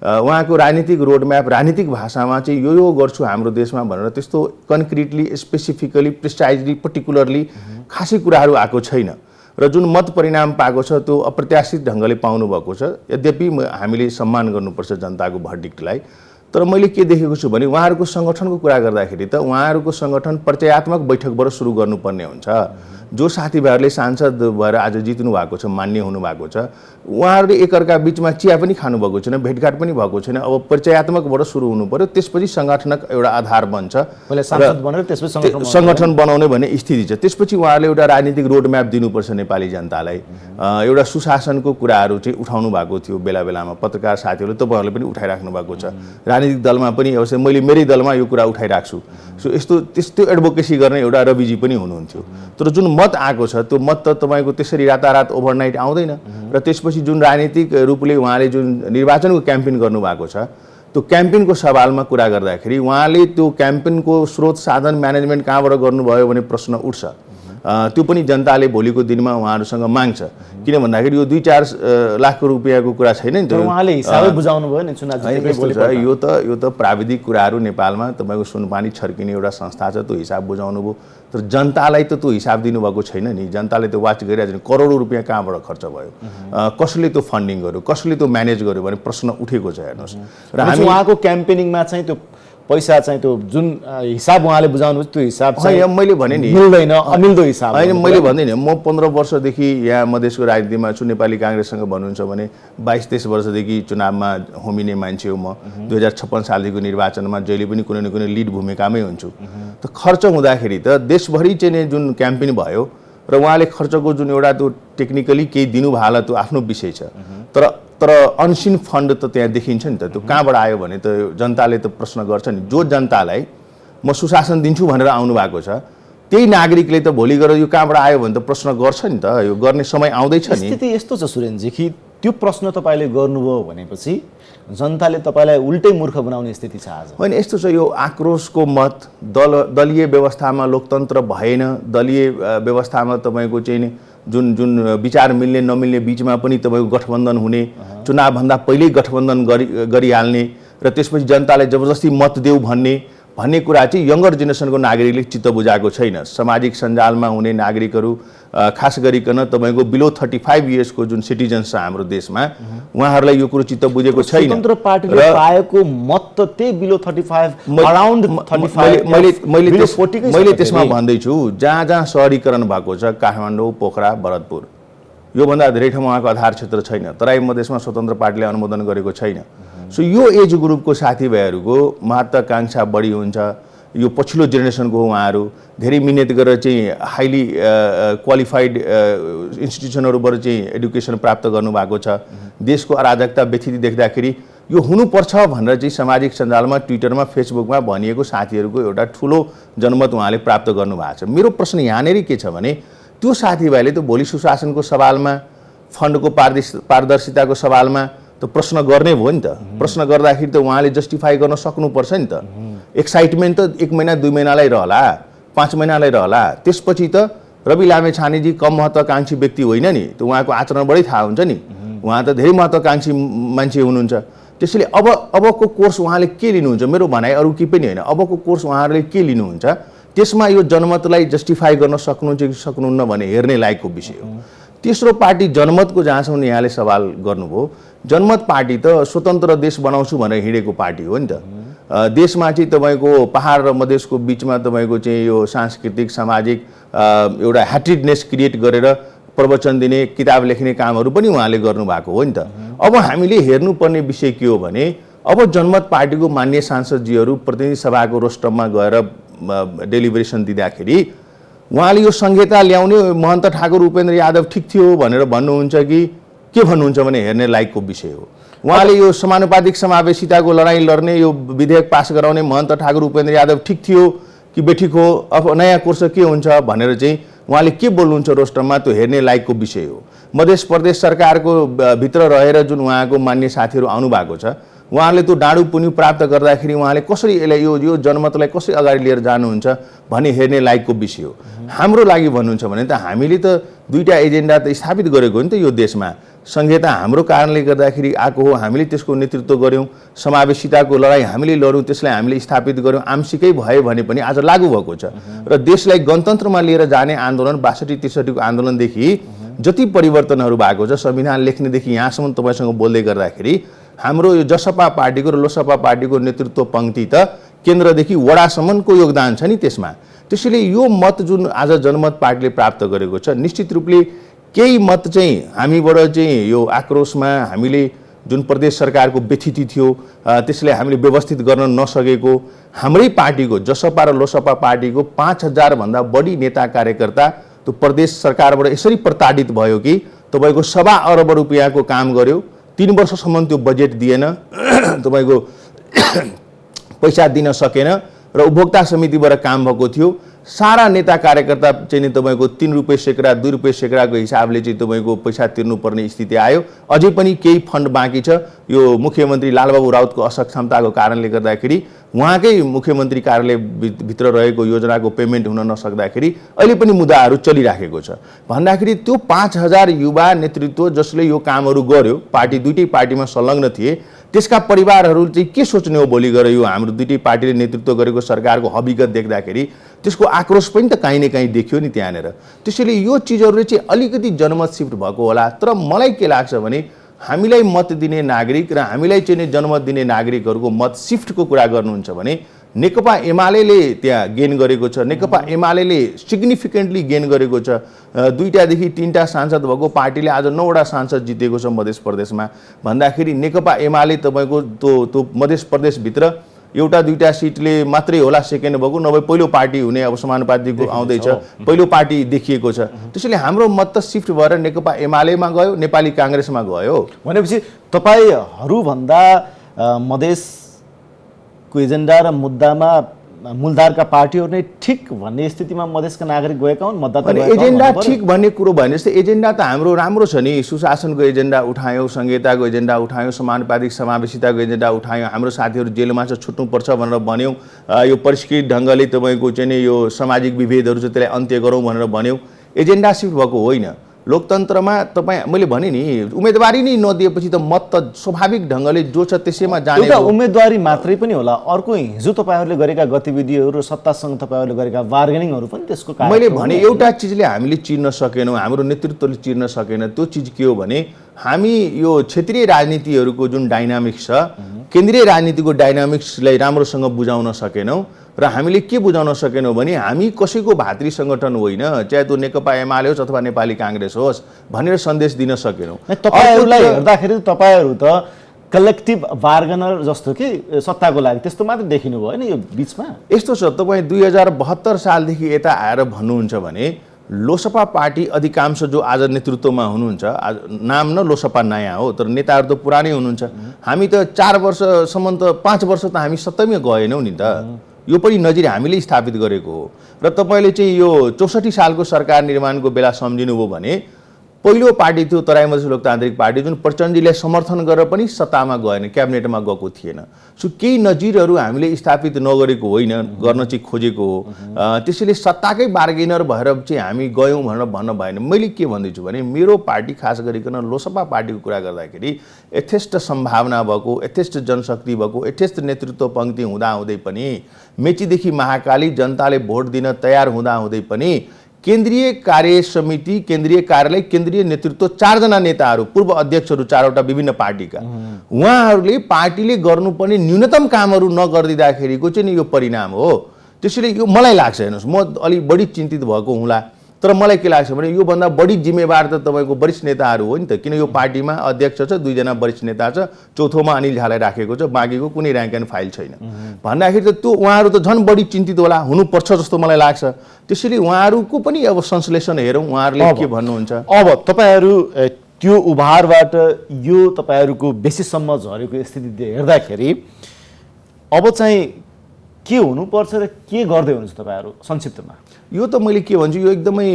उहाँको राजनीतिक रोडम्याप राजनीतिक भाषामा चाहिँ यो गर्छु हाम्रो देशमा भनेर त्यस्तो कन्क्रिटली स्पेसिफिकली प्रिसाइजली पर्टिकुलरली खासै कुराहरू आएको छैन र जुन मत परिणाम पाएको छ त्यो अप्रत्याशित ढङ्गले पाउनु भएको छ। यद्यपि हामीले सम्मान गर्नुपर्छ जनताको भर्डिक्टलाई। तर मैले के देखेको छु भने उहाँहरूको सङ्गठनको कुरा गर्दाखेरि त उहाँहरूको सङ्गठन परिचयात्मक बैठकबाट सुरु गर्नुपर्ने हुन्छ। जो साथीभाइहरूले सांसद भएर आज जित्नु भएको छ, मान्य हुनुभएको छ, उहाँहरूले एकअर्का बिचमा चिया पनि खानुभएको छैन, भेटघाट पनि भएको छैन। अब परिचयात्मकबाट सुरु हुनु पर्यो, त्यसपछि सङ्गठनक एउटा आधार बन्छ, सङ्गठन बनाउने भन्ने स्थिति छ। त्यसपछि उहाँहरूले एउटा राजनीतिक रोडम्याप दिनुपर्छ नेपाली जनतालाई। एउटा सुशासनको कुराहरू चाहिँ उठाउनु भएको थियो बेला बेलामा, पत्रकार साथीहरूले तपाईँहरूले पनि उठाइराख्नु भएको छ। राजनीतिक दलमा पनि अवश्य मैले मेरै दलमा यो कुरा उठाइराख्छु। सो त्यस्तो एडभोकेसी गर्ने एउटा रविजी पनि हुनुहुन्थ्यो। तर जुन मत आएको छ त्यो मत त तपाईँको त्यसरी रातारात ओभरनाइट आउँदैन र त्यसपछि जुन राजनीतिक रूपले उहाँले जुन निर्वाचनको क्याम्पेन गर्नुभएको छ त्यो क्याम्पेनको सवालमा कुरा गर्दाखेरि उहाँले त्यो क्याम्पेनको स्रोत साधन म्यानेजमेन्ट कहाँबाट गर्नुभयो भने प्रश्न उठ्छ। त्यो पनि जनताले भोलिको दिनमा उहाँहरूसँग माग्छ। किन भन्दाखेरि यो 2-4 लाख रुपियाँको कुरा छैन नि त। उहाँले हिसाबै बुझाउनु भयो नि चुनाव जितेकै। यो त प्राविधिक कुराहरू नेपालमा तपाईँको सुनपानी छर्किने एउटा संस्था छ, त्यो हिसाब बुझाउनु भयो। तर जनतालाई त त्यो हिसाब दिनुभएको छैन नि। जनताले त्यो वाच गरिरहेको छैन। करोडौँ रुपियाँ कहाँबाट खर्च भयो, कसले त्यो फन्डिङ गर्यो, कसले त्यो म्यानेज गर्यो भन्ने प्रश्न उठेको छ। हेर्नुहोस्, र हामी उहाँको क्याम्पेनिङमा चाहिँ त्यो पैसा चाहिँ त्यो जुन हिसाब उहाँले बुझाउनु त्यो हिसाब चाहिँ मैले भने नि मिल्दैन, अमिल्दो हिसाब होइन। मैले भन्दैन, म 15 वर्षदेखि यहाँ मधेसको राजनीतिमा छु। नेपाली काङ्ग्रेससँग भन्नुहुन्छ भने 22-23 वर्षदेखि चुनावमा होमिने मान्छे हो म। 2056 सालदेखिको निर्वाचनमा जहिले पनि कुनै न कुनै लिड भूमिकामै हुन्छु। त खर्च हुँदाखेरि त देशभरि चाहिँ जुन क्याम्पेन भयो र उहाँले खर्चको जुन एउटा त्यो टेक्निकली केही दिनुभयो होला, त्यो आफ्नो विषय छ। तर अनसिन फन्ड त त्यहाँ देखिन्छ नि त। त्यो कहाँबाट आयो भने त जनताले त प्रश्न गर्छ नि। जो जनतालाई म सुशासन दिन्छु भनेर आउनु भएको छ, त्यही नागरिकले त भोलि गएर यो कहाँबाट आयो भने त प्रश्न गर्छ नि त। यो गर्ने समय आउँदैछ नि। स्थिति यस्तो छ सुरेनजी कि त्यो प्रश्न तपाईँले गर्नुभयो भनेपछि जनताले तपाईँलाई उल्टै मूर्ख बनाउने स्थिति छ आज। होइन, यस्तो छ, यो आक्रोशको मत दलीय व्यवस्थामा लोकतन्त्र भएन। दलीय व्यवस्थामा तपाईँको चाहिँ जुन विचार मिल्ने नमिल्ने बिचमा पनि तपाईँको गठबन्धन हुने, चुनावभन्दा पहिल्यै गठबन्धन गरिहाल्ने र त्यसपछि जनताले जबरजस्ती मत देऊ भन्ने कुरा चाहिँ यङ्गर जेनेरेसनको नागरिकले चित्त बुझाएको छैन। सामाजिक सञ्जालमा हुने नागरिकहरू खास गरिकन तपाईँको बिलो 35 इयर्सको जुन सिटिजन्स छ हाम्रो देशमा, उहाँहरूलाई यो कुरो चित्त बुझेको छैन। स्वतन्त्र पार्टीले पाएको मत त त्यही बिलो 35 अराउन्ड 35। मैले त्यसमा भन्दैछु, जहाँ जहाँ सहरीकरण भएको छ, काठमाडौँ, पोखरा, भरतपुर, योभन्दा धेरै ठाउँमा उहाँको आधार क्षेत्र छैन। तराई मधेसमा स्वतन्त्र पार्टीले अनुमोदन गरेको छैन। सो यो एज ग्रुपको साथीभाइहरूको महत्त्वाकांक्षा बढी हुन्छ। यो पछिल्लो जेनेरेसनको हो। उहाँहरू धेरै मिहिनेत गरेर चाहिँ हाइली क्वालिफाइड इन्स्टिट्युसनहरूबाट चाहिँ एडुकेसन प्राप्त गर्नुभएको छ। देशको अराजकता व्यथिति देख्दाखेरि यो हुनुपर्छ भनेर चाहिँ सामाजिक सञ्जालमा, ट्विटरमा, फेसबुकमा भनिएको साथीहरूको एउटा ठुलो जनमत उहाँले प्राप्त गर्नुभएको छ। मेरो प्रश्न यहाँनिर के छ भने त्यो साथीभाइले त भोलि सुशासनको सवालमा, फन्डको पारदर्शिताको सवालमा त प्रश्न गर्ने भयो नि त। प्रश्न गर्दाखेरि त उहाँले जस्टिफाई गर्न सक्नुपर्छ नि त। एक्साइटमेन्ट त 1 महिना 2 महिनालाई रहला, 5 महिनालाई रहला। त्यसपछि त रवि लामेछानेजी कम महत्त्वाकांक्षी व्यक्ति होइन नि। त्यो उहाँको आचरणबाटै थाहा हुन्छ नि। उहाँ त धेरै महत्त्वाकांक्षी मान्छे हुनुहुन्छ। त्यसैले अबको कोर्स उहाँले के लिनुहुन्छ? मेरो भनाइ अरू के पनि होइन। अबको कोर्स उहाँहरूले के लिनुहुन्छ, त्यसमा यो जनमतलाई जस्टिफाई गर्न सक्नुहुन्छ कि सक्नुहुन्न भने हेर्ने लायकको विषय हो। तेस्रो पार्टी जनमतको जहाँसम्म यहाँले सवाल गर्नुभयो, जनमत पार्टी त स्वतन्त्र देश बनाउँछु भनेर हिँडेको पार्टी हो नि त। देशमा चाहिँ तपाईँको पहाड र मधेसको बिचमा तपाईँको चाहिँ यो सांस्कृतिक सामाजिक एउटा ह्याट्रिडनेस क्रिएट गरेर प्रवचन दिने, किताब लेख्ने कामहरू पनि उहाँले गर्नुभएको हो नि त। अब हामीले हेर्नुपर्ने विषय के हो भने अब जनमत पार्टीको मान्य सांसदजीहरू प्रतिनिधि सभाको रोस्टममा गएर डेलिभरेसन दिँदाखेरि उहाँले यो संहिता ल्याउने महन्त ठाकुर उपेन्द्र यादव ठिक थियो भनेर भन्नुहुन्छ कि के भन्नुहुन्छ भने हेर्ने लायकको विषय हो। उहाँले यो समानुपातिक समावेशिताको लडाइँ लड्ने, यो विधेयक पास गराउने महन्त ठाकुर उपेन्द्र यादव ठिक थियो कि बेठिक हो, अब नयाँ कोर्स के हुन्छ भनेर चाहिँ उहाँले के बोल्नुहुन्छ रोस्टममा, त्यो हेर्ने लायकको विषय हो। मध्य प्रदेश सरकारको भित्र रहेर जुन उहाँको मान्य साथीहरू आउनुभएको छ, उहाँले त्यो डाँडु पुन्यु प्राप्त गर्दाखेरि उहाँले कसरी यसलाई यो जनमतलाई कसरी अगाडि लिएर जानुहुन्छ भन्ने हेर्ने लायकको विषय हो। हाम्रो लागि भन्नुहुन्छ भने त हामीले त दुईटा एजेन्डा त स्थापित गरेको हो नि त यो देशमा। संहिता हाम्रो कारणले गर्दाखेरि आएको हो, हामीले त्यसको नेतृत्व गऱ्यौँ। समावेशिताको लडाइँ हामीले लड्यौँ, त्यसलाई हामीले स्थापित गऱ्यौँ। आंशिकै भयो भने पनि आज लागू भएको छ। र देशलाई गणतन्त्रमा लिएर जाने आन्दोलन 62-63 को आन्दोलनदेखि जति परिवर्तनहरू भएको छ, संविधान लेख्नेदेखि यहाँसम्म तपाईँसँग बोल्दै गर्दाखेरि हाम्रो यो जसपा पार्टीको र लोसपा पार्टीको नेतृत्व पङ्क्ति त केन्द्रदेखि वडासम्मको योगदान छ नि त्यसमा। त्यसैले यो मत जुन आज जनमत पार्टीले प्राप्त गरेको छ, निश्चित रूपले केही मत चाहिँ हामीबाट चाहिँ यो आक्रोशमा हामीले जुन प्रदेश सरकारको व्यथिति थियो त्यसलाई हामीले व्यवस्थित गर्न नसकेको, हाम्रै पार्टीको जसपा र लोसपा पार्टीको 5000 भन्दा बढी नेता कार्यकर्ता त्यो प्रदेश सरकारबाट यसरी प्रताडित भयो कि तपाईँको 1.25 अरब रुपियाँको काम गर्यो, 3 वर्षसम्म त्यो बजेट दिएन, तपाईँको पैसा दिन सकेन र उपभोक्ता समितिबाट काम भएको थियो। सारा नेता कार्यकर्ता चाहिँ नि तपाईँको 3 रुपियाँ सैकडा 2 रुपियाँ सैकडाको हिसाबले चाहिँ तपाईँको पैसा तिर्नुपर्ने स्थिति आयो। अझै पनि केही फन्ड बाँकी छ। यो मुख्यमन्त्री लालबाबु राउतको असक्षमताको कारणले गर्दाखेरि उहाँकै मुख्यमन्त्री कार्यालय भित्र रहेको योजनाको पेमेन्ट हुन नसक्दाखेरि अहिले पनि मुद्दाहरू चलिराखेको छ। भन्दाखेरि त्यो 5000 युवा नेतृत्व जसले यो कामहरू गर्यो, पार्टी दुईटै पार्टीमा संलग्न थिए, त्यसका परिवारहरू चाहिँ के सोच्ने हो भोलि गएर यो हाम्रो दुईटै पार्टीले नेतृत्व गरेको सरकारको हकीकत देख्दाखेरि त्यसको आक्रोश पनि त काहीँ न काहीँ देखियो नि त्यहाँनिर। त्यसैले यो चिजहरूले चाहिँ अलिकति जनमत सिफ्ट भएको होला। तर मलाई के लाग्छ भने हामीलाई मत दिने नागरिक र हामीलाई चाहिँ नि जनमत दिने नागरिकहरूको मत सिफ्टको कुरा गर्नुहुन्छ भने नेकपा एमाले त्यहाँ गेन गरेको छ। नेकपा एमाले सिग्निफिकेन्टली गेन गरेको छ। 2टादेखि 3टा सांसद भएको पार्टीले आज 9वटा सांसद जितेको छ मध्य प्रदेशमा। भन्दाखेरि नेकपा एमाले तपाईँको त्यो मध्य प्रदेशभित्र एउटा 2टा सिटले मात्रै होला सेकेन्ड भएको, नभए पहिलो पार्टी हुने अब समानुपातिको आउँदैछ, पहिलो पार्टी देखिएको छ। त्यसैले हाम्रो मत त सिफ्ट भएर नेकपा एमालेमा गयो, नेपाली काङ्ग्रेसमा गयो। भनेपछि तपाईँहरूभन्दा मधेसको एजेन्डा र मुद्दामा मूलधारका पार्टीहरू नै ठिक भन्ने स्थितिमा मधेसका नागरिक गएका हुन्, मतदाता गएका हुन्। एजेन्डा ठिक भन्ने कुरो भने जस्तै एजेन्डा त हाम्रो राम्रो छ नि। सुशासनको एजेन्डा उठायौँ, संहिताको एजेन्डा उठायौँ, समानुपातिक समावेशिताको एजेन्डा उठायौँ, हाम्रो साथीहरू जेलमा छ छुट्नुपर्छ भनेर भन्यौँ, यो परिष्कृत ढङ्गले तपाईँको चाहिँ नि यो सामाजिक विभेदहरू छ त्यसलाई अन्त्य गरौँ भनेर भन्यौँ। एजेन्डा सिफ्ट भएको होइन। लोकतन्त्रमा तपाईँ मैले भने नि उम्मेदवारी नै नदिएपछि त मत त स्वाभाविक ढङ्गले जो छ त्यसैमा जाने हो। उम्मेदवारी मात्रै पनि होला, अर्को हिजो तपाईँहरूले गरेका गतिविधिहरू, सत्तासँग तपाईँहरूले गरेका बार्गेनिङहरू पनि त्यसको कारण। मैले भने एउटा चिजले हामीले चिर्न सकेनौँ, हाम्रो नेतृत्वले चिर्न सकेन। त्यो चिज के हो भने हामी यो क्षेत्रीय राजनीतिहरूको जुन डाइनामिक्स छ, केन्द्रीय राजनीतिको डाइनामिक्सलाई राम्रोसँग बुझाउन सकेनौँ। र हामीले के बुझाउन सकेनौँ भने हामी कसैको भातृ सङ्गठन होइन, चाहे त्यो नेकपा एमाले होस् अथवा नेपाली काङ्ग्रेस होस् भनेर सन्देश दिन सकेनौँ। तपाईँहरूलाई हेर्दाखेरि तपाईँहरू त कलेक्टिभ बार्गनर जस्तो कि सत्ताको लागि त्यस्तो मात्रै देखिनु भयो नि यो बिचमा। यस्तो छ, तपाईँ 2072 सालदेखि यता आएर भन्नुहुन्छ भने लोसपा पार्टी अधिकांश जो आज नेतृत्वमा हुनुहुन्छ, आज नाम न लोसपा नयाँ हो तर नेताहरू त पुरानै हुनुहुन्छ। हामी त 4 वर्षसम्म त 5 वर्ष त हामी सत्तैमा गएनौँ नि त। यो पनि नजिर हामीले स्थापित गरेको हो। र तपाईँले चाहिँ यो 64 सालको सरकार निर्माणको बेला सम्झिनुभयो भने पहिलो पार्टी थियो तराई मधेस लोकतान्त्रिक पार्टी, जुन प्रचण्डजीलाई समर्थन गरेर पनि सत्तामा गएन, क्याबिनेटमा गएको थिएन। सो केही नजिरहरू हामीले स्थापित नगरेको होइन, गर्न चाहिँ खोजेको हो। त्यसैले सत्ताकै बार्गेनर भएर चाहिँ हामी गयौँ भनेर भन्न भएन। मैले के भन्दैछु भने मेरो पार्टी खास गरिकन लोसपा पार्टीको कुरा गर्दाखेरि यथेष्ट सम्भावना भएको, यथेष्ट जनशक्ति भएको, यथेष्ट नेतृत्व पङ्क्ति हुँदाहुँदै पनि, मेचीदेखि महाकाली जनताले भोट दिन तयार हुँदाहुँदै पनि केन्द्रीय कार्य समिति, केन्द्रीय कार्यालय, केन्द्रीय नेतृत्व 4 जना नेताहरू, पूर्व अध्यक्षहरू 4वटा विभिन्न पार्टीका, उहाँहरूले पार्टीले गर्नुपर्ने न्यूनतम कामहरू नगरिदिँदाखेरिको चाहिँ नि यो परिणाम हो। त्यसैले यो मलाई लाग्छ, हेर्नुहोस् म अलिक बढी चिन्तित भएको हुँला, तर मलाई के लाग्छ भने योभन्दा बढी जिम्मेवार त तपाईँको वरिष्ठ नेताहरू हो नि त। किन यो पार्टीमा अध्यक्ष छ, 2 जना वरिष्ठ नेता छ, चौथोमा अनिल झालाई राखेको छ, बाँकीको कुनै र्याङ्क एन्ड फाइल छैन। भन्दाखेरि त त्यो उहाँहरू त झन् बढी चिन्तित होला, हुनुपर्छ जस्तो मलाई लाग्छ। त्यसैले उहाँहरूको पनि अब संश्लेषण हेरौँ उहाँहरूले के भन्नुहुन्छ। अब तपाईँहरू त्यो उभारबाट यो तपाईँहरूको बेसीसम्म झरेको स्थिति हेर्दाखेरि अब चाहिँ के हुनुपर्छ र के गर्दै हुनुहुन्छ तपाईँहरू संक्षिप्तमा? यो त मैले के भन्छु, यो एकदमै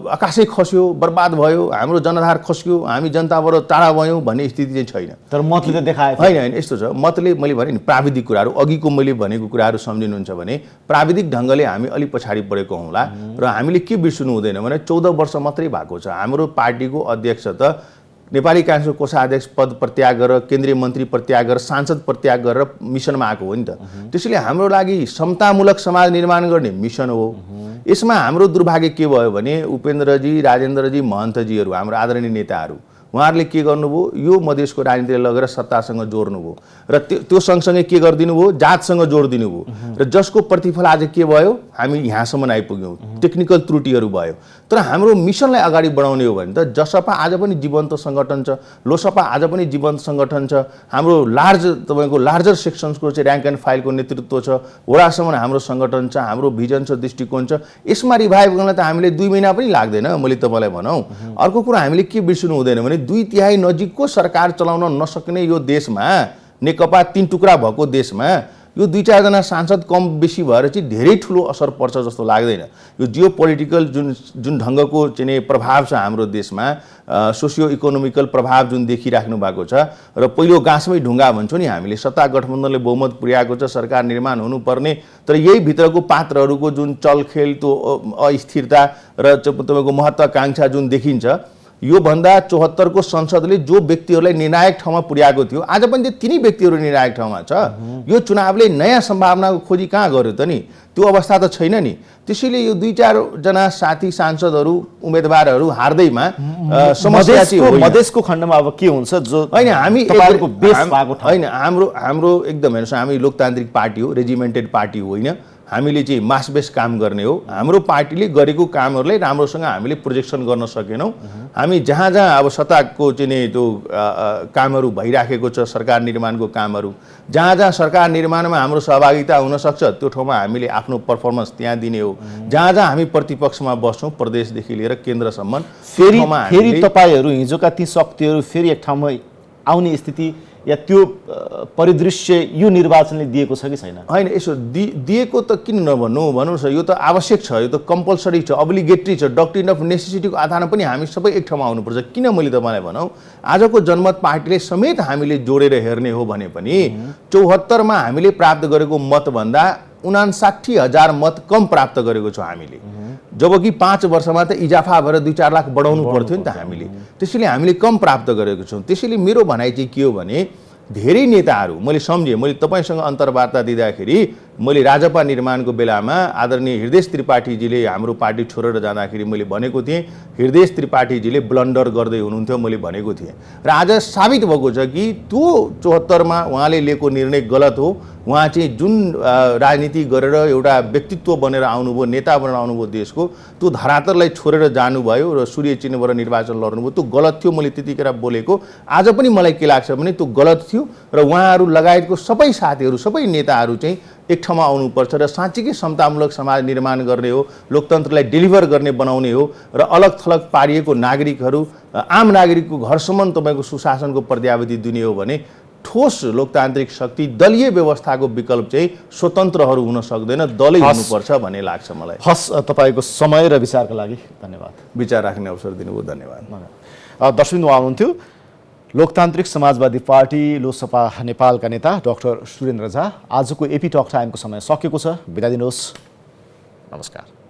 आकाशै खस्यो, बर्बाद भयो, हाम्रो जनाधार खस्यो, हामी जनताबाट टाढा भयौँ भन्ने स्थिति चाहिँ छैन। तर मतले त देखायो होइन, यस्तो छ, मतले मैले भने नि प्राविधिक कुराहरू अघिको मैले भनेको कुराहरू सम्झिनुहुन्छ भने प्राविधिक ढङ्गले हामी अलिक पछाडि परेको हौँला। र हामीले के बिर्सनु हुँदैन भने 14 वर्ष मात्रै भएको छ हाम्रो पार्टीको अध्यक्ष त नेपाली काङ्ग्रेसको कोषाध्यक्ष पद प्रत्याग गरेर, केन्द्रीय मन्त्री प्रत्याग गरेर, सांसद प्रत्याग गरेर मिसनमा आएको हो नि त। त्यसैले हाम्रो लागि समतामूलक समाज निर्माण गर्ने मिसन हो। यसमा हाम्रो दुर्भाग्य के भयो भने उपेन्द्रजी, राजेन्द्रजी, महन्तजीहरू हाम्रो आदरणीय नेताहरू, उहाँहरूले के गर्नुभयो, यो मधेसको राजनीतिलाई लगेर सत्तासँग जोड्नुभयो र त्यो सँगसँगै के गरिदिनु भयो, जातसँग जोडिदिनु भयो। र जसको प्रतिफल आज के भयो, हामी यहाँसम्म आइपुग्यौँ, टेक्निकल त्रुटिहरू भयो। तर हाम्रो मिसनलाई अगाडि बढाउने हो भने त जसपा आज पनि जीवन्त सङ्गठन छ, लोसपा आज पनि जीवन्त सङ्गठन छ, हाम्रो तपाईँको लार्जर सेक्सन्सको चाहिँ र्याङ्क एन्ड फाइलको नेतृत्व छ, वडासम्म हाम्रो सङ्गठन छ, हाम्रो भिजन छ, दृष्टिकोण छ। यसमा रिभाइभ गर्न त हामीले 2 महिना पनि लाग्दैन। मैले तपाईँलाई भनौँ, अर्को कुरा हामीले के बिर्सनु हुँदैन भने 2/3 नजिकको सरकार चलाउन नसक्ने यो देशमा, नेकपा 3 टुक्रा भएको देशमा यो 2-4 सांसद कम बेसी भएर चाहिँ धेरै ठुलो असर पर्छ जस्तो लाग्दैन। यो जियो पोलिटिकल जुन ढङ्गको चाहिँ प्रभाव छ हाम्रो देशमा, सोसियो इकोनोमिकल प्रभाव जुन देखिराख्नु भएको छ र पहिलो गाँसमै ढुङ्गा भन्छौँ नि हामीले, सत्ता गठबन्धनले बहुमत पुर्याएको छ, सरकार निर्माण हुनुपर्ने, तर यही भित्रको पात्रहरूको जुन चलखेल, त्यो अस्थिरता र तपाईँको महत्त्वाकांक्षा जुन देखिन्छ, यो भन्दा 74 को संसदले जो व्यक्तिहरूलाई निर्णायक ठाउँमा पुर्याएको थियो आज पनि तिनी व्यक्तिहरू निर्णायक ठाउँमा छ। यो चुनावले नयाँ सम्भावनाको खोजी कहाँ गर्यो त नि? त्यो अवस्था त छैन नि। त्यसैले यो 2-4 साथी सांसदहरू उम्मेदवारहरू हार्दैमा समस्या चाहिँ होइन। मधेसको खण्डमा अब के हुन्छ जो होइन हामी तपाईहरुको बेस भएको ठाउँ होइन, हाम्रो एकदम हेर्नुहोस्, हामी लोकतान्त्रिक पार्टी हो, रेजिमेन्टेड पार्टी होइन। हामीले चाहिँ मास बेस काम गर्ने हो। हाम्रो पार्टीले गरेको कामहरूलाई राम्रोसँग हामीले प्रोजेक्सन गर्न सकेनौँ। हामी जहाँ जहाँ अब सत्ताको चाहिँ त्यो कामहरू भइराखेको छ, सरकार निर्माणको कामहरू, जहाँ जहाँ सरकार निर्माणमा हाम्रो सहभागिता हुनसक्छ त्यो ठाउँमा हामीले आफ्नो पर्फर्मेन्स त्यहाँ दिने हो। जहाँ जहाँ हामी प्रतिपक्षमा बस्छौँ, प्रदेशदेखि लिएर केन्द्रसम्म, फेरि तपाईँहरू हिजोका ती शक्तिहरू फेरि एक ठाउँमा आउने स्थिति या त्यो परिदृश्य यो निर्वाचनले दिएको छ कि छैन? होइन, यसो दिएको त किन नभन्नु, भन्नुहोस्, यो त आवश्यक छ, यो त कम्पलसरी छ, अब्लिगेटरी छ। डक्ट्रिन अफ नेसेसिटीको आधारमा पनि हामी सबै एक ठाउँमा आउनुपर्छ। किन मैले तपाईँलाई भनौँ, आजको जनमत पार्टीले समेत हामीले जोडेर हेर्ने हो भने पनि 74 मा हामीले प्राप्त गरेको मतभन्दा 59,000 मत कम प्राप्त गरेको छौँ हामीले, जबकि 5 वर्षमा त इजाफा भएर 2-4 लाख बढाउनु पर्थ्यो नि त हामीले। त्यसैले हामीले कम प्राप्त गरेको छौँ। त्यसैले मेरो भनाइ चाहिँ के हो भने, धेरै नेताहरू मैले सम्झेँ, मैले तपाईँसँग अन्तर्वार्ता दिँदाखेरि मैले राजपा निर्माणको बेलामा आदरणीय हृदय त्रिपाठीजीले हाम्रो पार्टी छोडेर जाँदाखेरि मैले भनेको थिएँ, हृदय त्रिपाठीजीले ब्लन्डर गर्दै हुनुहुन्थ्यो मैले भनेको थिएँ। र आज साबित भएको छ कि त्यो 74 मा उहाँले लिएको निर्णय गलत हो। उहाँ चाहिँ जुन राजनीति गरेर एउटा व्यक्तित्व बनेर आउनुभयो, नेता बनेर आउनुभयो देशको, त्यो धरातललाई छोडेर जानुभयो र सूर्य चिन्हबाट निर्वाचन लड्नुभयो। त्यो गलत थियो, मैले त्यतिखेर बोलेको। आज पनि मलाई के लाग्छ भने त्यो गलत थियो र उहाँहरू लगायतको सबै साथीहरू, सबै नेताहरू चाहिँ एक ठाउँमा आउनुपर्छ र साँच्चीकै समतामूलक समाज निर्माण गर्ने हो, लोकतन्त्रलाई डेलिभर गर्ने बनाउने हो र अलग थलग पारिएको नागरिकहरू, आम नागरिकको घरसम्म तपाईँको सुशासनको प्रत्याभूति दिने हो भने ठोस लोकतान्त्रिक शक्ति, दलीय व्यवस्थाको विकल्प चाहिँ स्वतन्त्रहरू हुन सक्दैन, दलै हुनुपर्छ भन्ने लाग्छ मलाई। हस्, तपाईँको समय र विचारका लागि धन्यवाद। विचार राख्ने अवसर दिनुभयो, धन्यवाद। दर्शक बिन्दु आउनुहुन्थ्यो लोकतान्त्रिक समाजवादी पार्टी लोकसभा नेपालका नेता डाक्टर सुरेन्द्र झा। आजको एपी टक टाइमको समय सकेको छ। बिदा दिनुहोस्, नमस्कार।